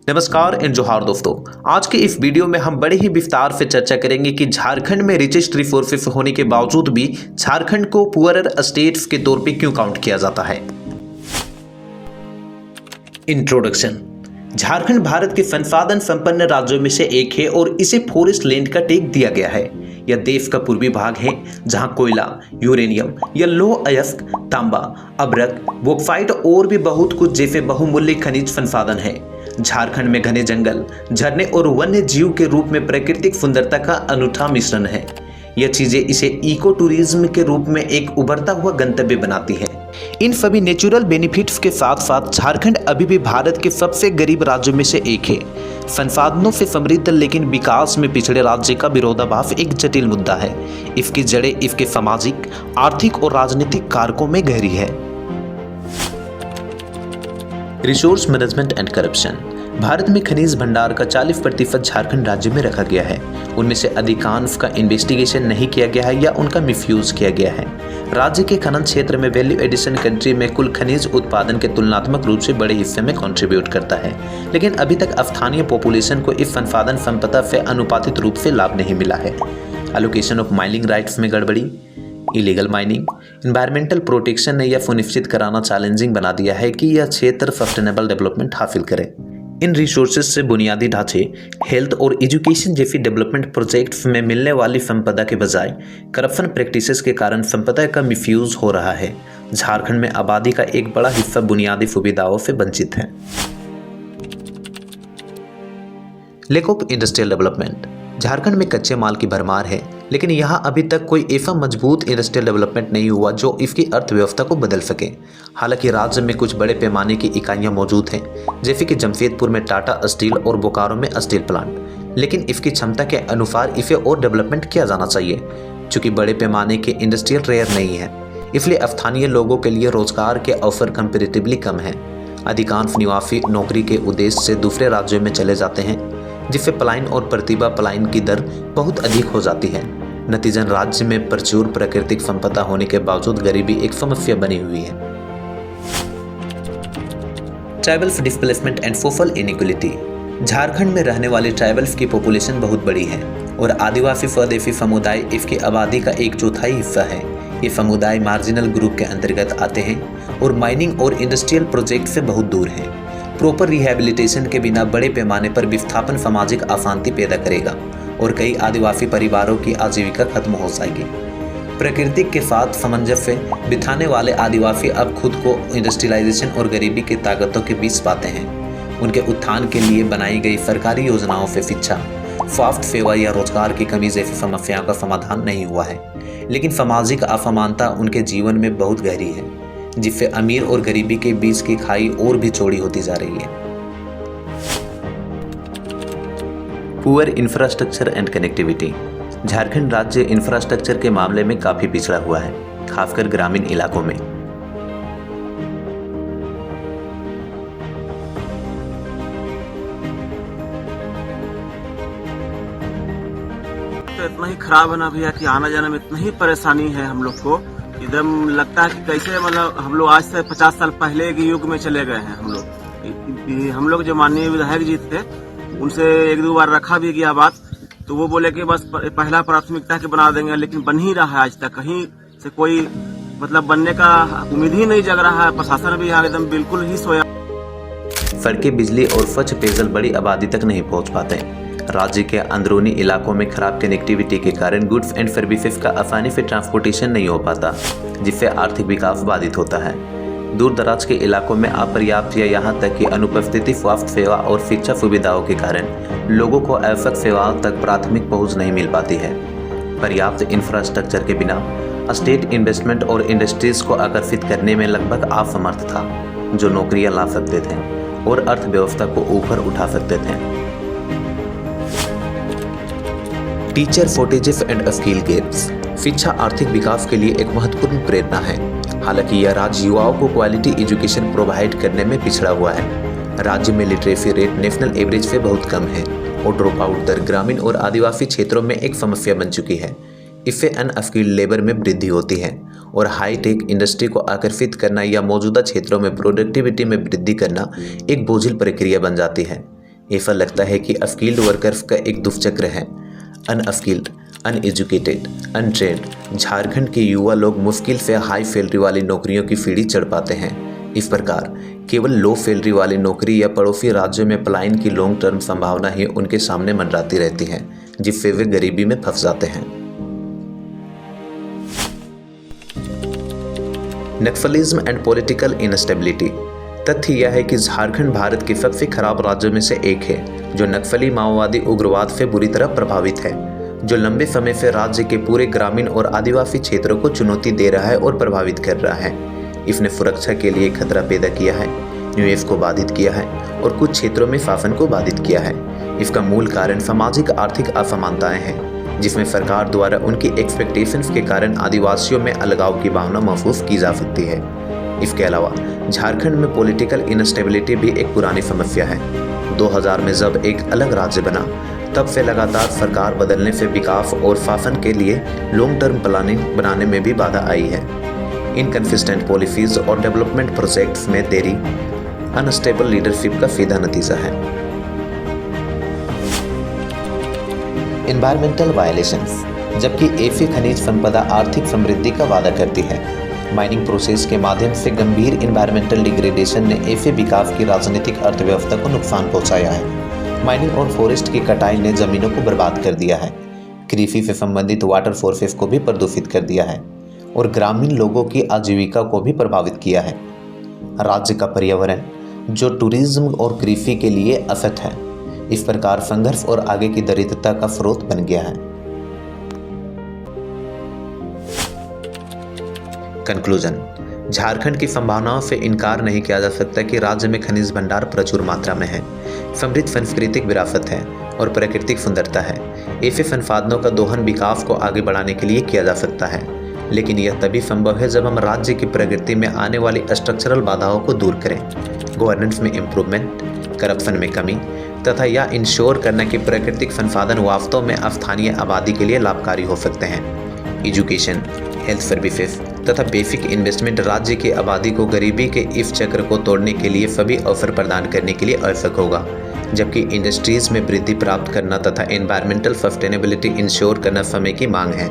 नमस्कार एंड जोहार दोस्तों। आज के इस वीडियो में हम बड़े ही विस्तार से चर्चा करेंगे कि झारखंड में रिचेस्ट रिसोर्सेस होने के बावजूद भी झारखंड को पुअरर स्टेट्स के तौर पे क्यों काउंट किया जाता है। इंट्रोडक्शन। झारखंड भारत के संसाधन संपन्न राज्यों में से एक है और इसे फॉरेस्ट लैंड का टैग दिया गया है। यह देश का पूर्वी भाग है जहां कोयला, यूरेनियम या लौह अयस्क, तांबा, अभ्रक, बॉक्साइट और भी बहुत कुछ जैसे बहुमूल्य खनिज संसाधन है। झारखंड में घने जंगल, झरने और वन्य जीव के रूप में प्राकृतिक सुंदरता का अनूठा मिश्रण है। यह चीजें इसे इको टूरिज्म के रूप में एक उभरता हुआ गंतव्य बनाती है। इन सभी नेचुरल बेनिफिट्स के साथ साथ झारखंड अभी भी भारत के सबसे गरीब राज्यों में से एक है। संसाधनों से समृद्ध लेकिन विकास में पिछड़े राज्य का विरोधाभास एक जटिल मुद्दा है। इसकी जड़ें इसके सामाजिक, आर्थिक और राजनीतिक कारकों में गहरी है। Resource management and corruption. Bharat में खनिज भंडार का 40% झारखंड राज्य में रखा गया है। उनमें से अधिकांश का इन्वेस्टिगेशन नहीं किया गया है या उनका मिसयूज किया गया है। राज्य के खनन क्षेत्र में वैल्यू एडिशन कंट्री में कुल खनिज उत्पादन के तुलनात्मक रूप से बड़े हिस्से में कंट्रीब्यूट करता है, लेकिन अभी तक स्थानीय पॉपुलेशन को इस संसाधन संपदा से अनुपातित रूप से लाभ नहीं मिला है। एलोकेशन ऑफ माइनिंग राइट्स में गड़बड़ी, इलीगल माइनिंग, एनवायरमेंटल प्रोटेक्शन ने यह सुनिश्चित कराना चैलेंजिंग बना दिया है कि यह क्षेत्र सस्टेनेबल डेवलपमेंट हासिल करे। इन रिसोर्सेज से बुनियादी ढांचे, हेल्थ और एजुकेशन जैसी डेवलपमेंट प्रोजेक्ट्स में मिलने वाली संपदा के बजाय करप्शन प्रैक्टिसेस के कारण संपदा का मिसयूज हो रहा है। झारखंड में आबादी का एक बड़ा हिस्सा बुनियादी सुविधाओं से वंचित है। Lack of industrial development. Jharkhand में कच्चे माल की भरमार है, लेकिन यहाँ अभी तक कोई ऐसा मजबूत इंडस्ट्रियल डेवलपमेंट नहीं हुआ जो इसकी अर्थव्यवस्था को बदल सके। हालांकि राज्य में कुछ बड़े पैमाने की इकाइयाँ मौजूद हैं, जैसे कि जमशेदपुर में टाटा स्टील और बोकारो में स्टील प्लांट, लेकिन इसकी क्षमता के अनुसार इसे और डेवलपमेंट किया जाना चाहिए। चूँकि बड़े पैमाने के इंडस्ट्रियल रेयर नहीं है, इसलिए स्थानीय लोगों के लिए रोजगार के अवसर कंपेरेटिवली कम हैं। अधिकांश निवासी नौकरी के उद्देश्य से दूसरे राज्यों में चले जाते हैं, जिससे पलायन और प्रतिभा पलायन की दर बहुत अधिक हो जाती है। नतीजन राज्य में प्रचुर प्राकृतिक संपदा होने के बावजूद गरीबी एक समस्या बनी हुई है। Tribals displacement and social inequality. Jharkhand में रहने वाले ट्राइबल्स की पॉपुलेशन बहुत बड़ी है और आदिवासी स्वदेशी समुदाय इसकी आबादी का 1/4 हिस्सा है। ये समुदाय मार्जिनल ग्रुप के अंतर्गत आते हैं और माइनिंग और इंडस्ट्रियल प्रोजेक्ट से बहुत दूर हैं। प्रॉपर रिहैबिलिटेशन के बिना बड़े पैमाने पर विस्थापन सामाजिक अशांति पैदा करेगा और कई आदिवासी परिवारों की आजीविका खत्म हो जाएगी। प्रकृति के साथ सामंजस्य बिठाने वाले आदिवासी अब खुद को इंडस्ट्रियलाइजेशन और गरीबी की ताकतों के बीच पाते हैं। उनके उत्थान के लिए बनाई गई सरकारी योजनाओं से शिक्षा, स्वास्थ्य सेवा या रोजगार की कमी जैसी समस्याओं का समाधान नहीं हुआ है, लेकिन सामाजिक असमानता उनके जीवन में बहुत गहरी है, जिससे अमीर और गरीबी के बीच की खाई और भी चौड़ी होती जा रही है। Poor infrastructure and connectivity. Jharkhand राज्य इंफ्रास्ट्रक्चर के मामले में काफी पिछड़ा हुआ है, खासकर ग्रामीण इलाकों में। तो इतना ही खराब है ना भैया कि आना जाने में इतना ही परेशानी है हम लोग को। एकदम लगता है कि कैसे मतलब हम लोग आज से 50 साल पहले के युग में चले गए हैं। हम लोग जो माननीय विधायक जी थे उनसे 1-2 बार रखा भी गया बात, तो वो बोले कि बस पहला प्राथमिकता के बना देंगे, लेकिन बन ही रहा है। आज तक कहीं से कोई मतलब बनने का उम्मीद ही नहीं जग रहा है। प्रशासन भी यहाँ एकदम बिल्कुल ही सोया। सड़कें, बिजली और स्वच्छ पेयजल बड़ी आबादी तक नहीं पहुँच पाते। राज्य के अंदरूनी इलाकों में खराब कनेक्टिविटी के कारण गुड्स एंड सर्विसेज का आसानी से ट्रांसपोर्टेशन नहीं हो पाता, जिससे आर्थिक विकास बाधित होता है। दूर दराज के इलाकों में अपर्याप्त या यहाँ तक कि अनुपस्थिति स्वास्थ्य सेवा और शिक्षा सुविधाओं के कारण लोगों को आवश्यक सेवाओं तक प्राथमिक पहुँच नहीं मिल पाती है। पर्याप्त इंफ्रास्ट्रक्चर के बिना स्टेट इन्वेस्टमेंट और इंडस्ट्रीज को आकर्षित करने में लगभग असमर्थ था, जो नौकरियां ला सकते थे और अर्थव्यवस्था को ऊपर उठा सकते थे। Teacher shortages and skill gaps. शिक्षा आर्थिक विकास के लिए एक महत्वपूर्ण प्रेरणा है। हालांकि यह राज्य युवाओं को क्वालिटी एजुकेशन प्रोवाइड करने में पिछड़ा हुआ है। राज्य में लिटरेसी रेट नेशनल एवरेज से बहुत कम है और ड्रॉप आउट दर ग्रामीण और आदिवासी क्षेत्रों में एक समस्या बन चुकी है। इससे अनस्किल्ड लेबर में वृद्धि होती है और हाईटेक इंडस्ट्री को आकर्षित करना या मौजूदा क्षेत्रों में प्रोडक्टिविटी में वृद्धि करना एक बोझिल प्रक्रिया बन जाती है। ऐसा लगता है कि स्किल्ड वर्कर्स का एक दुष्चक्र है। अनस्किल्ड, अनएजुकेटेड, अनट्रेंड झारखंड के युवा लोग मुश्किल से हाई सैलरी वाली नौकरियों की सीढ़ी चढ़ पाते हैं। इस प्रकार केवल लो सैलरी वाली नौकरी या पड़ोसी राज्यों में पलायन की लॉन्ग टर्म संभावना ही उनके सामने मंडराती रहती है, जिससे वे गरीबी में फंस जाते हैं। Naxalism and political instability. तथ्य यह है कि झारखंड भारत के सबसे खराब राज्यों में से एक है जो नक्सली माओवादी उग्रवाद से बुरी तरह प्रभावित है, जो लंबे समय से राज्य के पूरे ग्रामीण और आदिवासी क्षेत्रों को चुनौती दे रहा है और प्रभावित कर रहा है। इसने सुरक्षा के लिए खतरा पैदा किया है, निवेश को बाधित किया है और कुछ क्षेत्रों में शासन को बाधित किया है। इसका मूल कारण सामाजिक आर्थिक असमानताएं हैं, जिसमें सरकार द्वारा उनकी एक्सपेक्टेशंस के कारण आदिवासियों में अलगाव की भावना महसूस की जा सकती है। इसके अलावा झारखंड में पॉलिटिकल इनस्टेबिलिटी भी एक पुरानी समस्या है। 2000 में जब एक अलग राज्य बना, तब से लगातार सरकार बदलने से विकास और शासन के लिए लॉन्ग टर्म प्लानिंग बनाने में भी बाधा आई है। इनकंसिस्टेंट पॉलिसीज और डेवलपमेंट प्रोजेक्ट्स में देरी अनस्टेबल लीडरशिप का सीधा नतीजा है। Environmental violations. जबकि ऐसी खनिज संपदा आर्थिक समृद्धि का वादा करती है, माइनिंग प्रोसेस के माध्यम से गंभीर एनवायरमेंटल डिग्रेडेशन ने ऐसे विकास की राजनीतिक अर्थव्यवस्था को नुकसान पहुंचाया है। माइनिंग और फॉरेस्ट की कटाई ने जमीनों को बर्बाद कर दिया है, कृषि से संबंधित वाटर सोर्सेस को भी प्रदूषित कर दिया है और ग्रामीण लोगों की आजीविका को भी प्रभावित किया है। राज्य का पर्यावरण, जो टूरिज्म और कृषि के लिए असत है, इस प्रकार संघर्ष और आगे की दरिद्रता का स्रोत बन गया है। कंक्लूजन। झारखंड की संभावनाओं से इनकार नहीं किया जा सकता कि राज्य में खनिज भंडार प्रचुर मात्रा में है, समृद्ध सांस्कृतिक विरासत है और प्राकृतिक सुंदरता है। ऐसे संसाधनों का दोहन विकास को आगे बढ़ाने के लिए किया जा सकता है, लेकिन यह तभी संभव है जब हम राज्य की प्रगति में आने वाली स्ट्रक्चरल बाधाओं को दूर करें, गवर्नेंस में इम्प्रूवमेंट, करप्शन में कमी तथा यह इंश्योर करना कि प्राकृतिक संसाधन वास्तव में स्थानीय आबादी के लिए लाभकारी हो सकते हैं। एजुकेशन, हेल्थ सर्विसेज तथा बेसिक इन्वेस्टमेंट राज्य की आबादी को गरीबी के इस चक्र को तोड़ने के लिए सभी अवसर प्रदान करने के लिए आवश्यक होगा, जबकि इंडस्ट्रीज में वृद्धि प्राप्त करना तथा एनवायरमेंटल सस्टेनेबिलिटी इंश्योर करना समय की मांग है।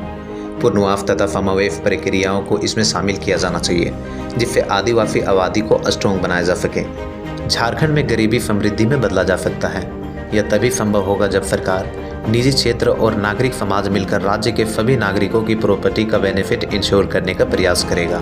पुनर्वास तथा समावेश प्रक्रियाओं को इसमें शामिल किया जाना चाहिए, जिससे आदिवासी आबादी को स्ट्रॉन्ग बनाया जा सके। झारखंड में गरीबी समृद्धि में बदला जा सकता है। यह तभी संभव होगा जब सरकार, निजी क्षेत्र और नागरिक समाज मिलकर राज्य के सभी नागरिकों की प्रॉपर्टी का बेनिफिट इंश्योर करने का प्रयास करेगा।